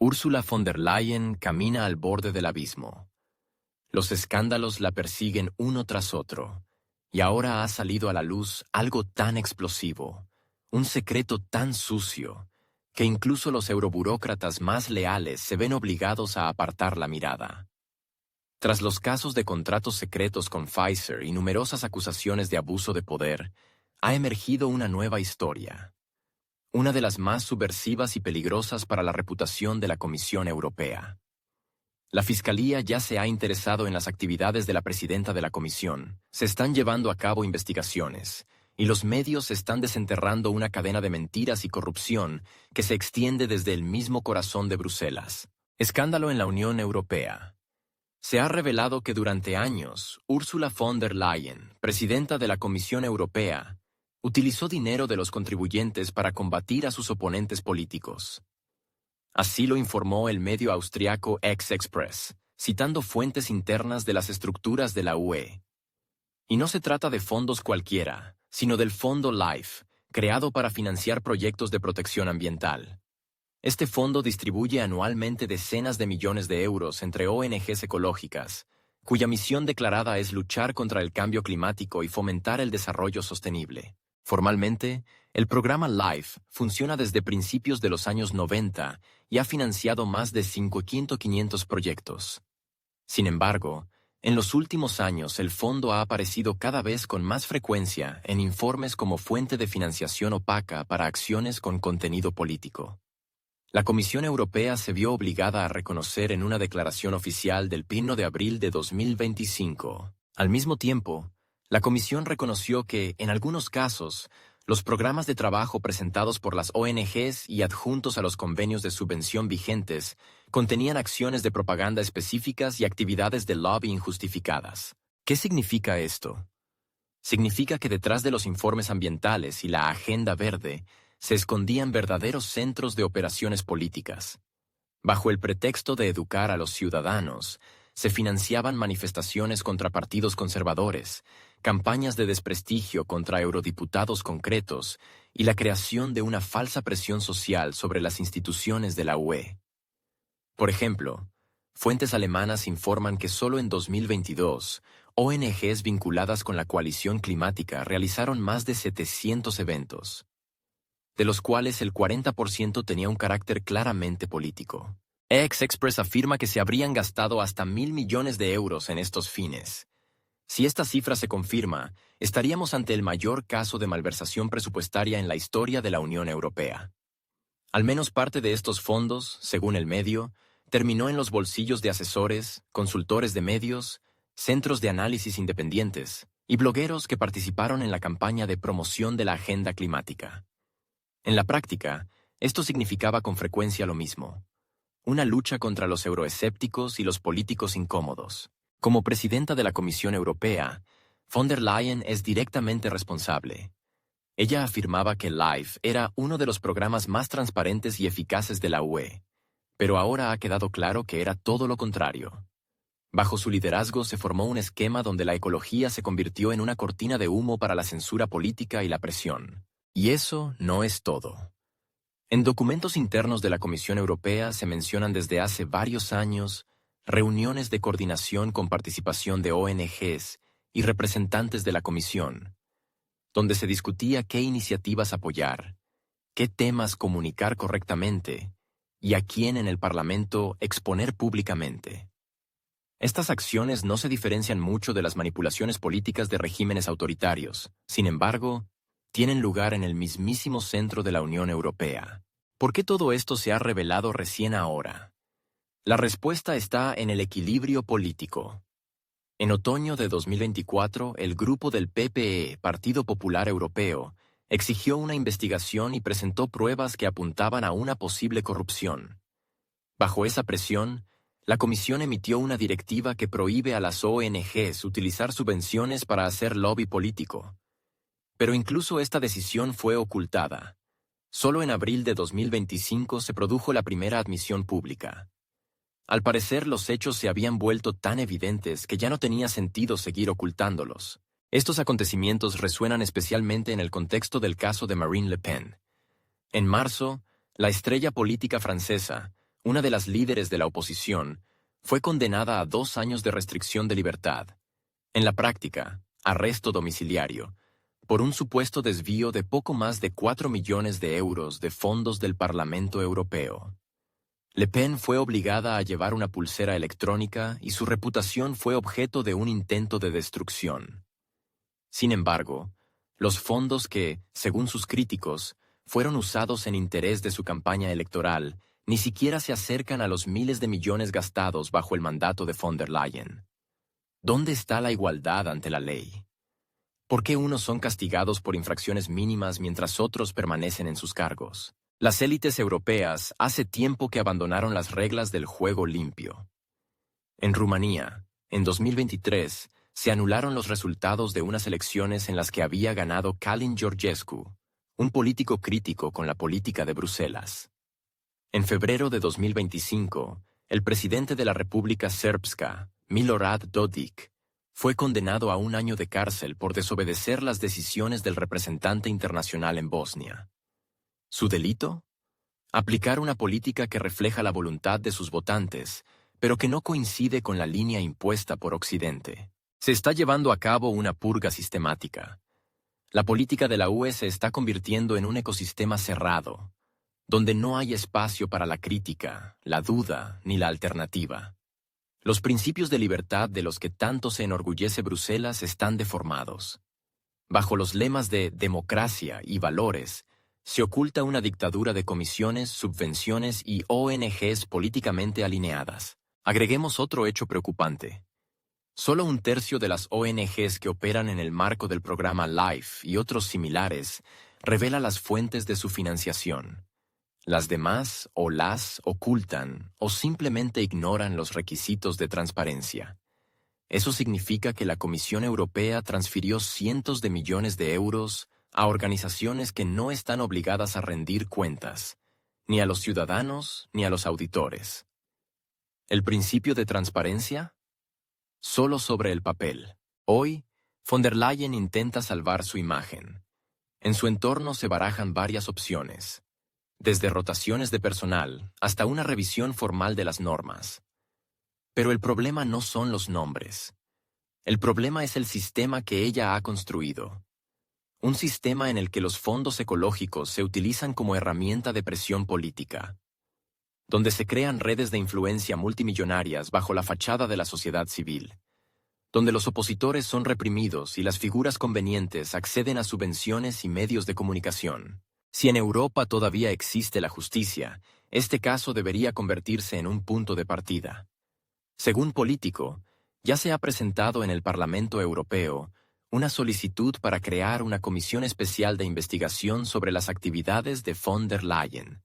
Ursula von der Leyen camina al borde del abismo. Los escándalos la persiguen uno tras otro, y ahora ha salido a la luz algo tan explosivo, un secreto tan sucio, que incluso los euroburócratas más leales se ven obligados a apartar la mirada. Tras los casos de contratos secretos con Pfizer y numerosas acusaciones de abuso de poder, ha emergido una nueva historia. Una de las más subversivas y peligrosas para la reputación de la Comisión Europea. La Fiscalía ya se ha interesado en las actividades de la presidenta de la Comisión, se están llevando a cabo investigaciones, y los medios están desenterrando una cadena de mentiras y corrupción que se extiende desde el mismo corazón de Bruselas. Escándalo en la Unión Europea. Se ha revelado que durante años, Ursula von der Leyen, presidenta de la Comisión Europea, utilizó dinero de los contribuyentes para combatir a sus oponentes políticos. Así lo informó el medio austriaco Ex-Express, citando fuentes internas de las estructuras de la UE. Y no se trata de fondos cualquiera, sino del Fondo LIFE, creado para financiar proyectos de protección ambiental. Este fondo distribuye anualmente decenas de millones de euros entre ONGs ecológicas, cuya misión declarada es luchar contra el cambio climático y fomentar el desarrollo sostenible. Formalmente, el programa LIFE funciona desde principios de los años 90 y ha financiado más de 500 proyectos. Sin embargo, en los últimos años el fondo ha aparecido cada vez con más frecuencia en informes como fuente de financiación opaca para acciones con contenido político. La Comisión Europea se vio obligada a reconocer en una declaración oficial del 1 de abril de 2025. Al mismo tiempo, la Comisión reconoció que, en algunos casos, los programas de trabajo presentados por las ONGs y adjuntos a los convenios de subvención vigentes contenían acciones de propaganda específicas y actividades de lobby injustificadas. ¿Qué significa esto? Significa que detrás de los informes ambientales y la Agenda Verde se escondían verdaderos centros de operaciones políticas. Bajo el pretexto de educar a los ciudadanos, se financiaban manifestaciones contra partidos conservadores, campañas de desprestigio contra eurodiputados concretos y la creación de una falsa presión social sobre las instituciones de la UE. Por ejemplo, fuentes alemanas informan que solo en 2022, ONGs vinculadas con la coalición climática realizaron más de 700 eventos, de los cuales el 40% tenía un carácter claramente político. Ex-Express afirma que se habrían gastado hasta 1.000 millones de euros en estos fines. Si esta cifra se confirma, estaríamos ante el mayor caso de malversación presupuestaria en la historia de la Unión Europea. Al menos parte de estos fondos, según el medio, terminó en los bolsillos de asesores, consultores de medios, centros de análisis independientes y blogueros que participaron en la campaña de promoción de la agenda climática. En la práctica, esto significaba con frecuencia lo mismo: una lucha contra los euroescépticos y los políticos incómodos. Como presidenta de la Comisión Europea, von der Leyen es directamente responsable. Ella afirmaba que LIFE era uno de los programas más transparentes y eficaces de la UE, pero ahora ha quedado claro que era todo lo contrario. Bajo su liderazgo se formó un esquema donde la ecología se convirtió en una cortina de humo para la censura política y la presión. Y eso no es todo. En documentos internos de la Comisión Europea se mencionan desde hace varios años reuniones de coordinación con participación de ONGs y representantes de la Comisión, donde se discutía qué iniciativas apoyar, qué temas comunicar correctamente y a quién en el Parlamento exponer públicamente. Estas acciones no se diferencian mucho de las manipulaciones políticas de regímenes autoritarios. Sin embargo, tienen lugar en el mismísimo centro de la Unión Europea. ¿Por qué todo esto se ha revelado recién ahora? La respuesta está en el equilibrio político. En otoño de 2024, el grupo del PPE, Partido Popular Europeo, exigió una investigación y presentó pruebas que apuntaban a una posible corrupción. Bajo esa presión, la Comisión emitió una directiva que prohíbe a las ONGs utilizar subvenciones para hacer lobby político. Pero incluso esta decisión fue ocultada. Solo en abril de 2025 se produjo la primera admisión pública. Al parecer, los hechos se habían vuelto tan evidentes que ya no tenía sentido seguir ocultándolos. Estos acontecimientos resuenan especialmente en el contexto del caso de Marine Le Pen. En marzo, la estrella política francesa, una de las líderes de la oposición, fue condenada a 2 años de restricción de libertad, en la práctica, arresto domiciliario, por un supuesto desvío de poco más de 4 millones de euros de fondos del Parlamento Europeo. Le Pen fue obligada a llevar una pulsera electrónica y su reputación fue objeto de un intento de destrucción. Sin embargo, los fondos que, según sus críticos, fueron usados en interés de su campaña electoral ni siquiera se acercan a los miles de millones gastados bajo el mandato de von der Leyen. ¿Dónde está la igualdad ante la ley? ¿Por qué unos son castigados por infracciones mínimas mientras otros permanecen en sus cargos? Las élites europeas hace tiempo que abandonaron las reglas del juego limpio. En Rumanía, en 2023, se anularon los resultados de unas elecciones en las que había ganado Călin Georgescu, un político crítico con la política de Bruselas. En febrero de 2025, el presidente de la República Srpska, Milorad Dodik, fue condenado a 1 año de cárcel por desobedecer las decisiones del representante internacional en Bosnia. ¿Su delito? Aplicar una política que refleja la voluntad de sus votantes, pero que no coincide con la línea impuesta por Occidente. Se está llevando a cabo una purga sistemática. La política de la UE se está convirtiendo en un ecosistema cerrado, donde no hay espacio para la crítica, la duda ni la alternativa. Los principios de libertad de los que tanto se enorgullece Bruselas están deformados. Bajo los lemas de democracia y valores, se oculta una dictadura de comisiones, subvenciones y ONGs políticamente alineadas. Agreguemos otro hecho preocupante. Solo 1/3 de las ONGs que operan en el marco del programa LIFE y otros similares revela las fuentes de su financiación. Las demás o las ocultan o simplemente ignoran los requisitos de transparencia. Eso significa que la Comisión Europea transfirió cientos de millones de euros a organizaciones que no están obligadas a rendir cuentas, ni a los ciudadanos ni a los auditores. ¿El principio de transparencia? Solo sobre el papel. Hoy, von der Leyen intenta salvar su imagen. En su entorno se barajan varias opciones, desde rotaciones de personal hasta una revisión formal de las normas. Pero el problema no son los nombres. El problema es el sistema que ella ha construido. Un sistema en el que los fondos ecológicos se utilizan como herramienta de presión política, donde se crean redes de influencia multimillonarias bajo la fachada de la sociedad civil, donde los opositores son reprimidos y las figuras convenientes acceden a subvenciones y medios de comunicación. Si en Europa todavía existe la justicia, este caso debería convertirse en un punto de partida. Según Político, ya se ha presentado en el Parlamento Europeo una solicitud para crear una comisión especial de investigación sobre las actividades de von der Leyen.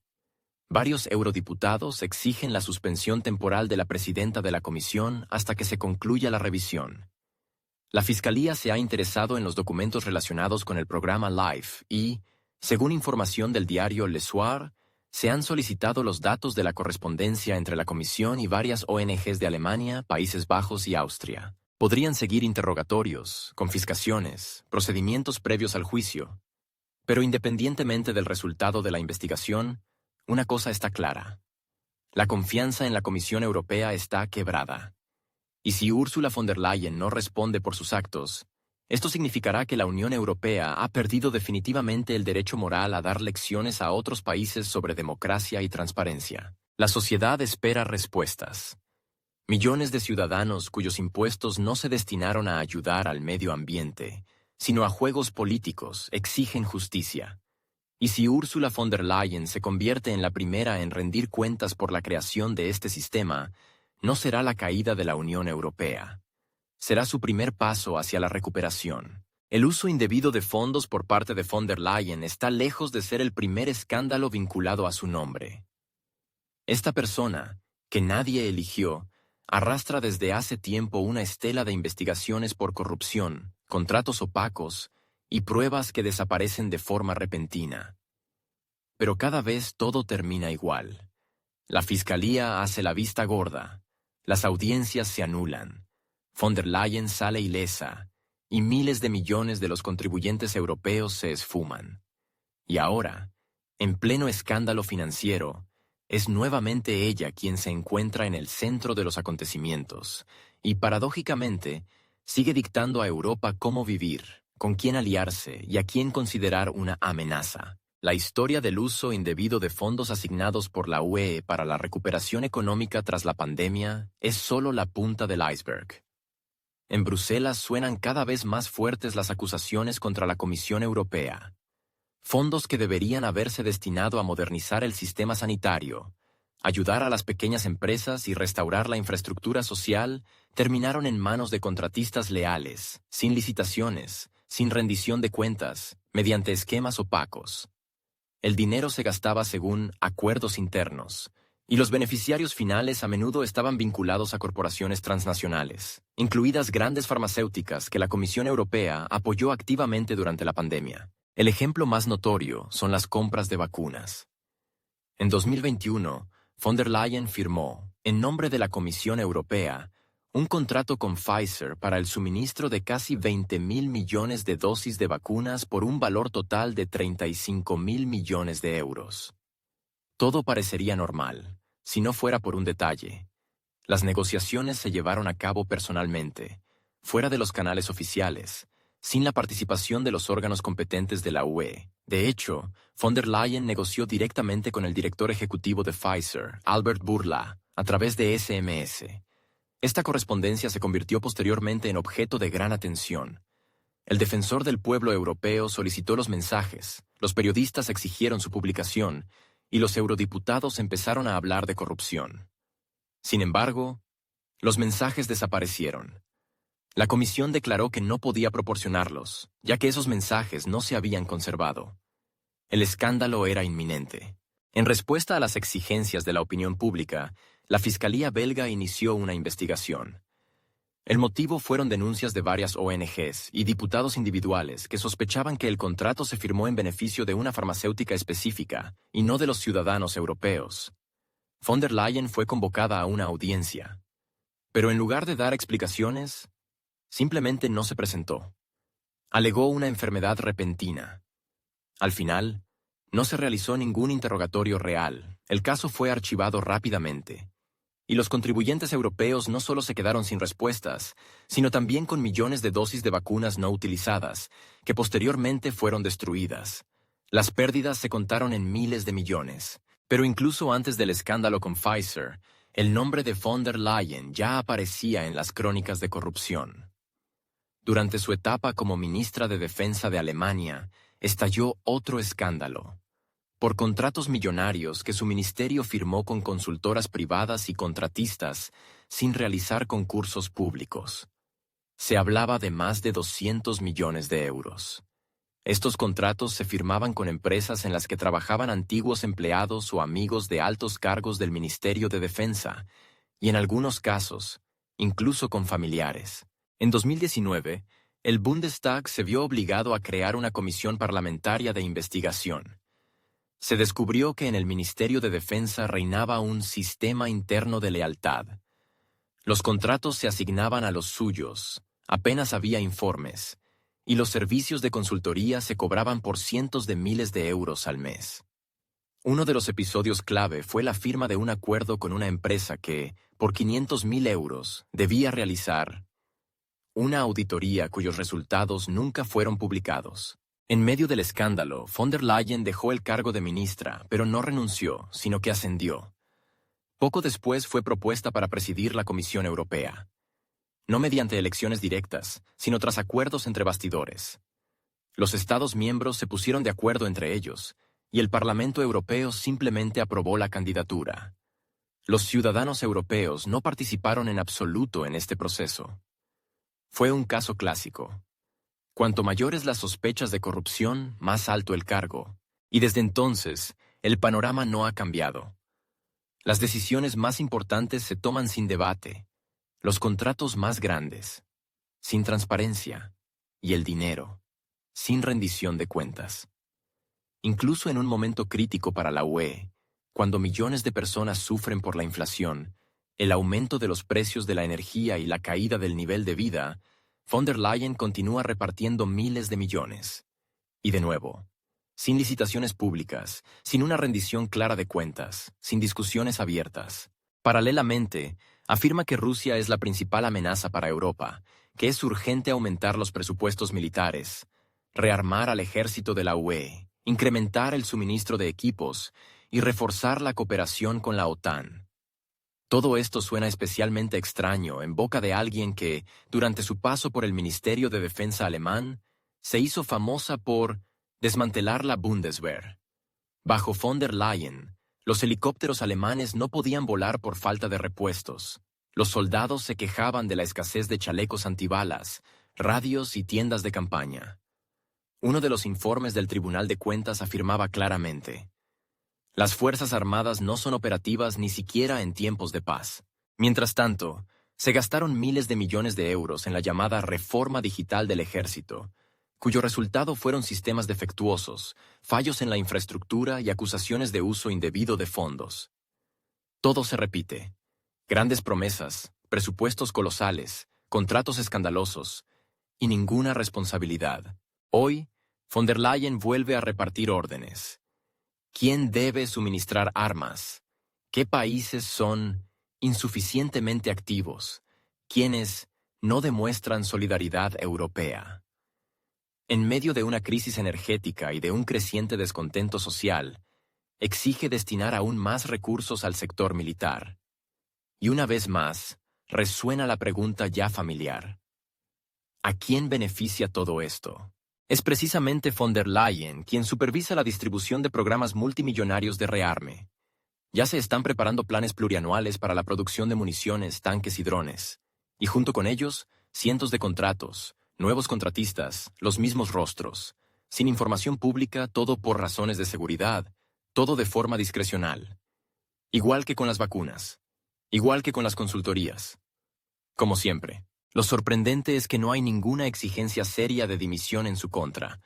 Varios eurodiputados exigen la suspensión temporal de la presidenta de la comisión hasta que se concluya la revisión. La Fiscalía se ha interesado en los documentos relacionados con el programa LIFE y, según información del diario Le Soir, se han solicitado los datos de la correspondencia entre la Comisión y varias ONGs de Alemania, Países Bajos y Austria. Podrían seguir interrogatorios, confiscaciones, procedimientos previos al juicio. Pero independientemente del resultado de la investigación, una cosa está clara. La confianza en la Comisión Europea está quebrada. Y si Ursula von der Leyen no responde por sus actos, esto significará que la Unión Europea ha perdido definitivamente el derecho moral a dar lecciones a otros países sobre democracia y transparencia. La sociedad espera respuestas. Millones de ciudadanos cuyos impuestos no se destinaron a ayudar al medio ambiente, sino a juegos políticos, exigen justicia. Y si Ursula von der Leyen se convierte en la primera en rendir cuentas por la creación de este sistema, no será la caída de la Unión Europea. Será su primer paso hacia la recuperación. El uso indebido de fondos por parte de von der Leyen está lejos de ser el primer escándalo vinculado a su nombre. Esta persona, que nadie eligió, arrastra desde hace tiempo una estela de investigaciones por corrupción, contratos opacos y pruebas que desaparecen de forma repentina. Pero cada vez todo termina igual. La Fiscalía hace la vista gorda, las audiencias se anulan, von der Leyen sale ilesa y miles de millones de los contribuyentes europeos se esfuman. Y ahora, en pleno escándalo financiero, es nuevamente ella quien se encuentra en el centro de los acontecimientos y, paradójicamente, sigue dictando a Europa cómo vivir, con quién aliarse y a quién considerar una amenaza. La historia del uso indebido de fondos asignados por la UE para la recuperación económica tras la pandemia es solo la punta del iceberg. En Bruselas suenan cada vez más fuertes las acusaciones contra la Comisión Europea. Fondos que deberían haberse destinado a modernizar el sistema sanitario, ayudar a las pequeñas empresas y restaurar la infraestructura social, terminaron en manos de contratistas leales, sin licitaciones, sin rendición de cuentas, mediante esquemas opacos. El dinero se gastaba según acuerdos internos, y los beneficiarios finales a menudo estaban vinculados a corporaciones transnacionales, incluidas grandes farmacéuticas que la Comisión Europea apoyó activamente durante la pandemia. El ejemplo más notorio son las compras de vacunas. En 2021, von der Leyen firmó, en nombre de la Comisión Europea, un contrato con Pfizer para el suministro de casi 20.000 millones de dosis de vacunas por un valor total de 35.000 millones de euros. Todo parecería normal, si no fuera por un detalle. Las negociaciones se llevaron a cabo personalmente, fuera de los canales oficiales, sin la participación de los órganos competentes de la UE. De hecho, von der Leyen negoció directamente con el director ejecutivo de Pfizer, Albert Bourla, a través de SMS. Esta correspondencia se convirtió posteriormente en objeto de gran atención. El defensor del pueblo europeo solicitó los mensajes, los periodistas exigieron su publicación, y los eurodiputados empezaron a hablar de corrupción. Sin embargo, los mensajes desaparecieron. La comisión declaró que no podía proporcionarlos, ya que esos mensajes no se habían conservado. El escándalo era inminente. En respuesta a las exigencias de la opinión pública, la Fiscalía belga inició una investigación. El motivo fueron denuncias de varias ONGs y diputados individuales que sospechaban que el contrato se firmó en beneficio de una farmacéutica específica y no de los ciudadanos europeos. Von der Leyen fue convocada a una audiencia, pero en lugar de dar explicaciones, simplemente no se presentó. Alegó una enfermedad repentina. Al final, no se realizó ningún interrogatorio real. El caso fue archivado rápidamente. Y los contribuyentes europeos no solo se quedaron sin respuestas, sino también con millones de dosis de vacunas no utilizadas, que posteriormente fueron destruidas. Las pérdidas se contaron en miles de millones. Pero incluso antes del escándalo con Pfizer, el nombre de von der Leyen ya aparecía en las crónicas de corrupción. Durante su etapa como ministra de Defensa de Alemania, estalló otro escándalo. Por contratos millonarios que su ministerio firmó con consultoras privadas y contratistas sin realizar concursos públicos. Se hablaba de más de 200 millones de euros. Estos contratos se firmaban con empresas en las que trabajaban antiguos empleados o amigos de altos cargos del Ministerio de Defensa, y en algunos casos, incluso con familiares. En 2019, el Bundestag se vio obligado a crear una comisión parlamentaria de investigación. Se descubrió que en el Ministerio de Defensa reinaba un sistema interno de lealtad. Los contratos se asignaban a los suyos, apenas había informes, y los servicios de consultoría se cobraban por cientos de miles de euros al mes. Uno de los episodios clave fue la firma de un acuerdo con una empresa que, por 500.000 euros, debía realizar una auditoría cuyos resultados nunca fueron publicados. En medio del escándalo, von der Leyen dejó el cargo de ministra, pero no renunció, sino que ascendió. Poco después fue propuesta para presidir la Comisión Europea. No mediante elecciones directas, sino tras acuerdos entre bastidores. Los Estados miembros se pusieron de acuerdo entre ellos, y el Parlamento Europeo simplemente aprobó la candidatura. Los ciudadanos europeos no participaron en absoluto en este proceso. Fue un caso clásico. Cuanto mayores las sospechas de corrupción, más alto el cargo. Y desde entonces, el panorama no ha cambiado. Las decisiones más importantes se toman sin debate, los contratos más grandes, sin transparencia, y el dinero, sin rendición de cuentas. Incluso en un momento crítico para la UE, cuando millones de personas sufren por la inflación, el aumento de los precios de la energía y la caída del nivel de vida, von der Leyen continúa repartiendo miles de millones. Y de nuevo, sin licitaciones públicas, sin una rendición clara de cuentas, sin discusiones abiertas. Paralelamente, afirma que Rusia es la principal amenaza para Europa, que es urgente aumentar los presupuestos militares, rearmar al ejército de la UE, incrementar el suministro de equipos y reforzar la cooperación con la OTAN. Todo esto suena especialmente extraño en boca de alguien que, durante su paso por el Ministerio de Defensa alemán, se hizo famosa por desmantelar la Bundeswehr. Bajo von der Leyen, los helicópteros alemanes no podían volar por falta de repuestos. Los soldados se quejaban de la escasez de chalecos antibalas, radios y tiendas de campaña. Uno de los informes del Tribunal de Cuentas afirmaba claramente: las Fuerzas Armadas no son operativas ni siquiera en tiempos de paz. Mientras tanto, se gastaron miles de millones de euros en la llamada reforma digital del ejército, cuyo resultado fueron sistemas defectuosos, fallos en la infraestructura y acusaciones de uso indebido de fondos. Todo se repite. Grandes promesas, presupuestos colosales, contratos escandalosos y ninguna responsabilidad. Hoy, von der Leyen vuelve a repartir órdenes. ¿Quién debe suministrar armas? ¿Qué países son insuficientemente activos? ¿Quiénes no demuestran solidaridad europea? En medio de una crisis energética y de un creciente descontento social, exige destinar aún más recursos al sector militar. Y una vez más, resuena la pregunta ya familiar: ¿a quién beneficia todo esto? Es precisamente von der Leyen quien supervisa la distribución de programas multimillonarios de rearme. Ya se están preparando planes plurianuales para la producción de municiones, tanques y drones. Y junto con ellos, cientos de contratos, nuevos contratistas, los mismos rostros. Sin información pública, todo por razones de seguridad, todo de forma discrecional. Igual que con las vacunas. Igual que con las consultorías. Como siempre. Lo sorprendente es que no hay ninguna exigencia seria de dimisión en su contra.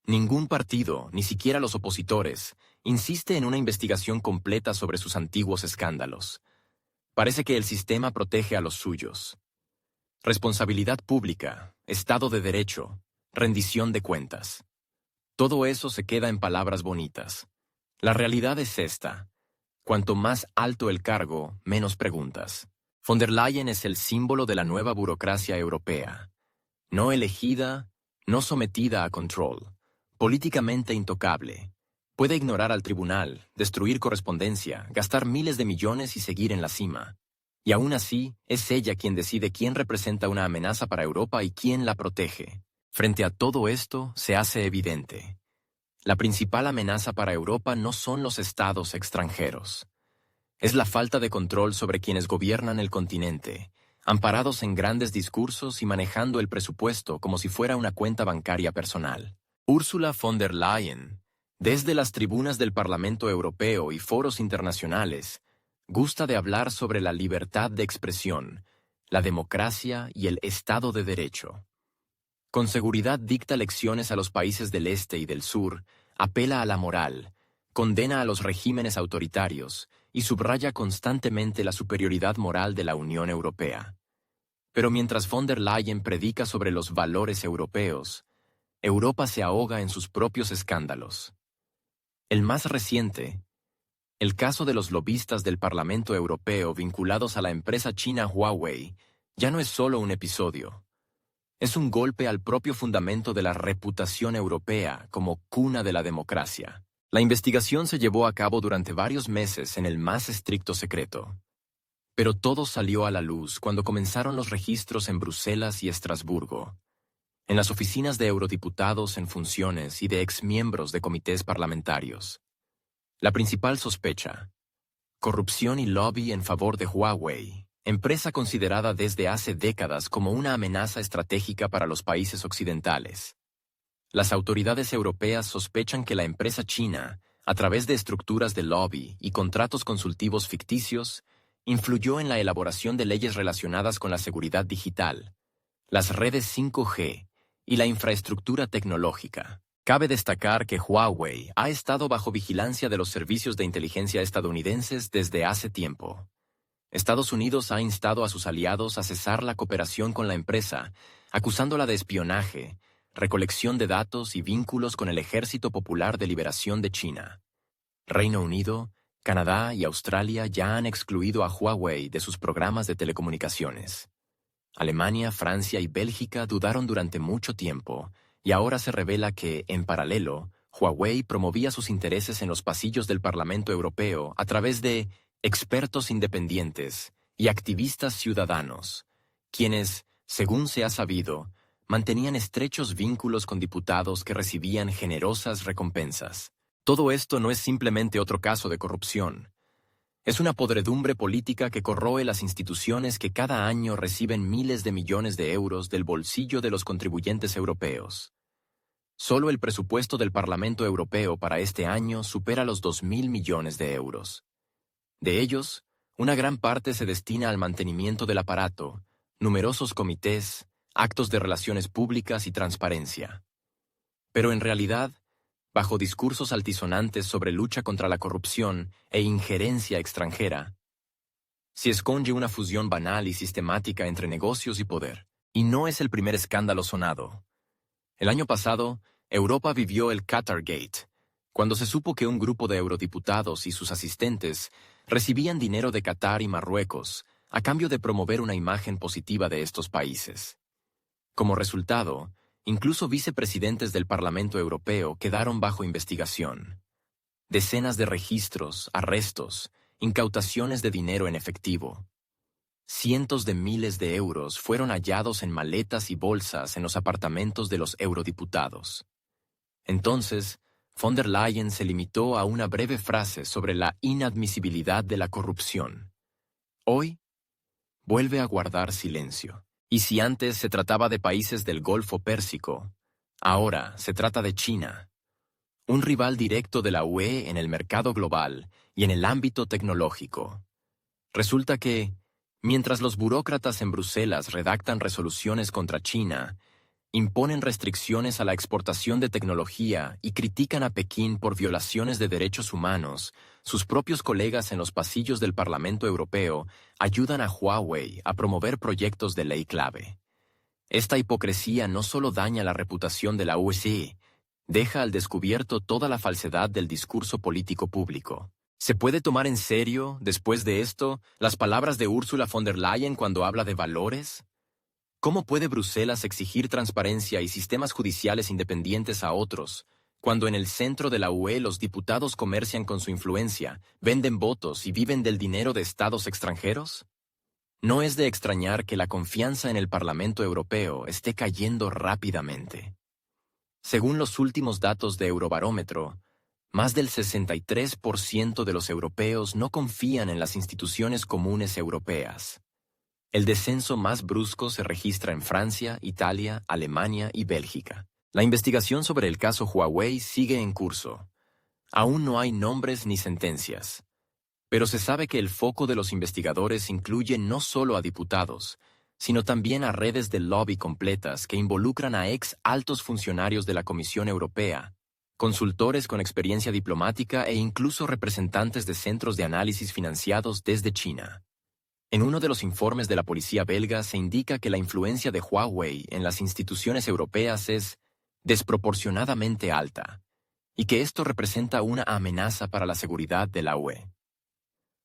Ningún partido, ni siquiera los opositores, insiste en una investigación completa sobre sus antiguos escándalos. Parece que el sistema protege a los suyos. Responsabilidad pública, Estado de Derecho, rendición de cuentas. Todo eso se queda en palabras bonitas. La realidad es esta: cuanto más alto el cargo, menos preguntas. Von der Leyen es el símbolo de la nueva burocracia europea. No elegida, no sometida a control, políticamente intocable. Puede ignorar al tribunal, destruir correspondencia, gastar miles de millones y seguir en la cima. Y aún así, es ella quien decide quién representa una amenaza para Europa y quién la protege. Frente a todo esto, se hace evidente: la principal amenaza para Europa no son los estados extranjeros. Es la falta de control sobre quienes gobiernan el continente, amparados en grandes discursos y manejando el presupuesto como si fuera una cuenta bancaria personal. Ursula von der Leyen, desde las tribunas del Parlamento Europeo y foros internacionales, gusta de hablar sobre la libertad de expresión, la democracia y el Estado de Derecho. Con seguridad dicta lecciones a los países del este y del sur, apela a la moral, condena a los regímenes autoritarios y subraya constantemente la superioridad moral de la Unión Europea. Pero mientras von der Leyen predica sobre los valores europeos, Europa se ahoga en sus propios escándalos. El más reciente, el caso de los lobistas del Parlamento Europeo vinculados a la empresa china Huawei, ya no es solo un episodio. Es un golpe al propio fundamento de la reputación europea como cuna de la democracia. La investigación se llevó a cabo durante varios meses en el más estricto secreto. Pero todo salió a la luz cuando comenzaron los registros en Bruselas y Estrasburgo, en las oficinas de eurodiputados en funciones y de exmiembros de comités parlamentarios. La principal sospecha: corrupción y lobby en favor de Huawei, empresa considerada desde hace décadas como una amenaza estratégica para los países occidentales. Las autoridades europeas sospechan que la empresa china, a través de estructuras de lobby y contratos consultivos ficticios, influyó en la elaboración de leyes relacionadas con la seguridad digital, las redes 5G y la infraestructura tecnológica. Cabe destacar que Huawei ha estado bajo vigilancia de los servicios de inteligencia estadounidenses desde hace tiempo. Estados Unidos ha instado a sus aliados a cesar la cooperación con la empresa, acusándola de espionaje, recolección de datos y vínculos con el Ejército Popular de Liberación de China. Reino Unido, Canadá y Australia ya han excluido a Huawei de sus programas de telecomunicaciones. Alemania, Francia y Bélgica dudaron durante mucho tiempo, y ahora se revela que, en paralelo, Huawei promovía sus intereses en los pasillos del Parlamento Europeo a través de expertos independientes y activistas ciudadanos, quienes, según se ha sabido, mantenían estrechos vínculos con diputados que recibían generosas recompensas. Todo esto no es simplemente otro caso de corrupción. Es una podredumbre política que corroe las instituciones que cada año reciben miles de millones de euros del bolsillo de los contribuyentes europeos. Solo el presupuesto del Parlamento Europeo para este año supera los 2.000 millones de euros. De ellos, una gran parte se destina al mantenimiento del aparato, numerosos comités, actos de relaciones públicas y transparencia. Pero en realidad, bajo discursos altisonantes sobre lucha contra la corrupción e injerencia extranjera, se esconde una fusión banal y sistemática entre negocios y poder. Y no es el primer escándalo sonado. El año pasado, Europa vivió el Qatargate, cuando se supo que un grupo de eurodiputados y sus asistentes recibían dinero de Qatar y Marruecos a cambio de promover una imagen positiva de estos países. Como resultado, incluso vicepresidentes del Parlamento Europeo quedaron bajo investigación. Decenas de registros, arrestos, incautaciones de dinero en efectivo. Cientos de miles de euros fueron hallados en maletas y bolsas en los apartamentos de los eurodiputados. Entonces, von der Leyen se limitó a una breve frase sobre la inadmisibilidad de la corrupción. Hoy, vuelve a guardar silencio. Y si antes se trataba de países del Golfo Pérsico, ahora se trata de China, un rival directo de la UE en el mercado global y en el ámbito tecnológico. Resulta que, mientras los burócratas en Bruselas redactan resoluciones contra China, imponen restricciones a la exportación de tecnología y critican a Pekín por violaciones de derechos humanos, sus propios colegas en los pasillos del Parlamento Europeo ayudan a Huawei a promover proyectos de ley clave. Esta hipocresía no solo daña la reputación de la UE, deja al descubierto toda la falsedad del discurso político público. ¿Se puede tomar en serio, después de esto, las palabras de Ursula von der Leyen cuando habla de valores? ¿Cómo puede Bruselas exigir transparencia y sistemas judiciales independientes a otros, cuando en el centro de la UE los diputados comercian con su influencia, venden votos y viven del dinero de estados extranjeros? No es de extrañar que la confianza en el Parlamento Europeo esté cayendo rápidamente. Según los últimos datos de Eurobarómetro, más del 63% de los europeos no confían en las instituciones comunes europeas. El descenso más brusco se registra en Francia, Italia, Alemania y Bélgica. La investigación sobre el caso Huawei sigue en curso. Aún no hay nombres ni sentencias. Pero se sabe que el foco de los investigadores incluye no solo a diputados, sino también a redes de lobby completas que involucran a altos funcionarios de la Comisión Europea, consultores con experiencia diplomática e incluso representantes de centros de análisis financiados desde China. En uno de los informes de la policía belga se indica que la influencia de Huawei en las instituciones europeas es desproporcionadamente alta, y que esto representa una amenaza para la seguridad de la UE.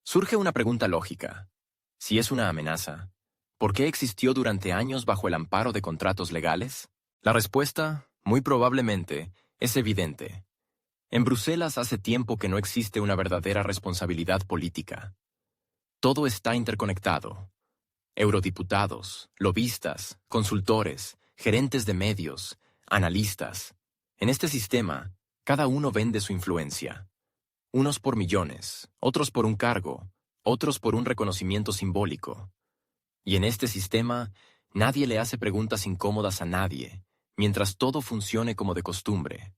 Surge una pregunta lógica. Si es una amenaza, ¿por qué existió durante años bajo el amparo de contratos legales? La respuesta, muy probablemente, es evidente. En Bruselas hace tiempo que no existe una verdadera responsabilidad política. Todo está interconectado. Eurodiputados, lobistas, consultores, gerentes de medios, analistas. En este sistema, cada uno vende su influencia. Unos por millones, otros por un cargo, otros por un reconocimiento simbólico. Y en este sistema, nadie le hace preguntas incómodas a nadie, mientras todo funcione como de costumbre.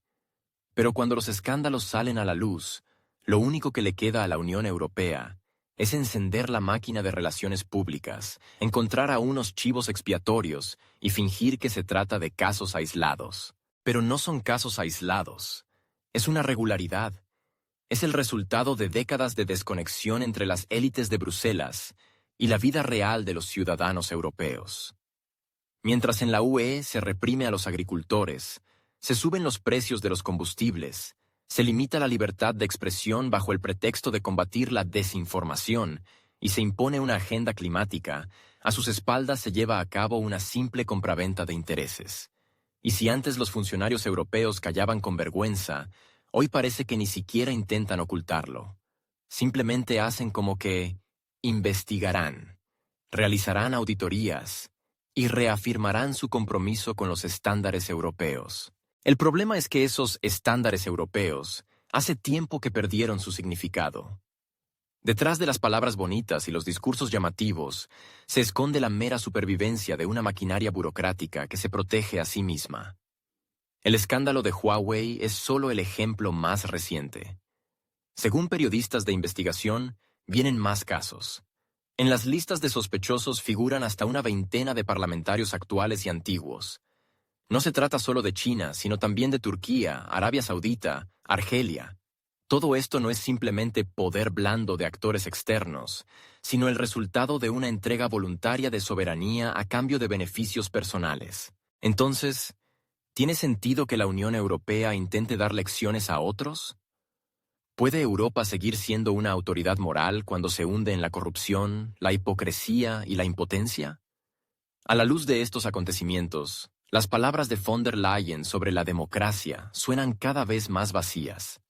Pero cuando los escándalos salen a la luz, lo único que le queda a la Unión Europea es encender la máquina de relaciones públicas, encontrar a unos chivos expiatorios y fingir que se trata de casos aislados. Pero no son casos aislados. Es una regularidad. Es el resultado de décadas de desconexión entre las élites de Bruselas y la vida real de los ciudadanos europeos. Mientras en la UE se reprime a los agricultores, se suben los precios de los combustibles, se limita la libertad de expresión bajo el pretexto de combatir la desinformación y se impone una agenda climática, a sus espaldas se lleva a cabo una simple compraventa de intereses. Y si antes los funcionarios europeos callaban con vergüenza, hoy parece que ni siquiera intentan ocultarlo. Simplemente hacen como que investigarán, realizarán auditorías y reafirmarán su compromiso con los estándares europeos. El problema es que esos estándares europeos hace tiempo que perdieron su significado. Detrás de las palabras bonitas y los discursos llamativos se esconde la mera supervivencia de una maquinaria burocrática que se protege a sí misma. El escándalo de Huawei es solo el ejemplo más reciente. Según periodistas de investigación, vienen más casos. En las listas de sospechosos figuran hasta una veintena de parlamentarios actuales y antiguos. No se trata solo de China, sino también de Turquía, Arabia Saudita, Argelia. Todo esto no es simplemente poder blando de actores externos, sino el resultado de una entrega voluntaria de soberanía a cambio de beneficios personales. Entonces, ¿tiene sentido que la Unión Europea intente dar lecciones a otros? ¿Puede Europa seguir siendo una autoridad moral cuando se hunde en la corrupción, la hipocresía y la impotencia? A la luz de estos acontecimientos, las palabras de von der Leyen sobre la democracia suenan cada vez más vacías.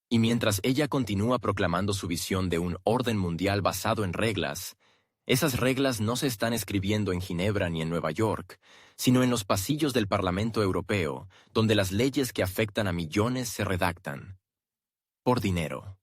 Y mientras ella continúa proclamando su visión de un orden mundial basado en reglas, esas reglas no se están escribiendo en Ginebra ni en Nueva York, sino en los pasillos del Parlamento Europeo, donde las leyes que afectan a millones se redactan. Por dinero.